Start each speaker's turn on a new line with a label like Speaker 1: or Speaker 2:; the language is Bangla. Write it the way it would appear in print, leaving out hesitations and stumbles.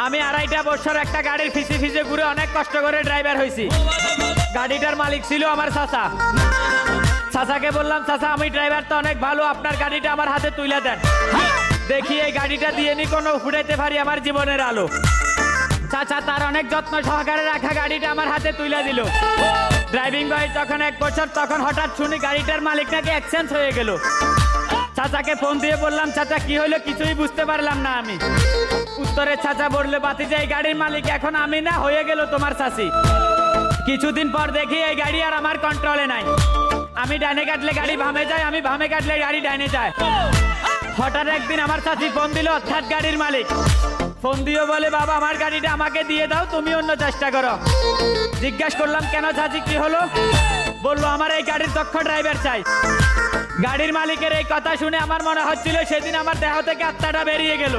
Speaker 1: আমি 2.5 বছর একটা গাড়ির ফিসে ফিসে ঘুরে অনেক কষ্ট করে ড্রাইভার হয়েছি। গাড়িটার মালিক ছিল আমার চাচা। চাচাকে বললাম, চাচা আমি ড্রাইভার তো অনেক ভালো, আপনার গাড়িটা আমার হাতে তুলে দেন, দেখি এই গাড়িটা দিয়ে নি কোনো ফুটাইতে পারি আমার জীবনের আলো। চাচা তার অনেক যত্ন সহকারে রাখা গাড়িটা আমার হাতে তুলে দিল। ড্রাইভিং বয় তখন 1 বছর, তখন হঠাৎ শুনি গাড়িটার মালিক নাকি এক্সচেঞ্জ হয়ে গেল। চাচাকে ফোন দিয়ে বললাম, চাচা কি হলো, কিছুই বুঝতে পারলাম না আমি। উত্তরে চাচা বললো, বাতিজা এই গাড়ির মালিক এখন আমি না, হয়ে গেল তোমার চাচি। কিছুদিন পর দেখি এই গাড়ি আর আমার কন্ট্রোলে নাই। আমি ডানে কাটলে গাড়ি বামে যায়, আমি বামে কাটলে গাড়ি ডানে যায়। হঠাৎ একদিন আমার চাচি ফোন দিল, অর্থাৎ গাড়ির মালিক ফোন দিয়ে বলে, বাবা আমার গাড়িটা আমাকে দিয়ে দাও, তুমি অন্য চেষ্টা করো। জিজ্ঞাসা করলাম, কেন চাচি কি হলো? বললো, আমার এই গাড়ির দক্ষ ড্রাইভার চাই। গাড়ির মালিকের এই কথা শুনে আমার মনে হচ্ছিল সেদিন আমার দেহ থেকে আত্মাটা বেরিয়ে গেল।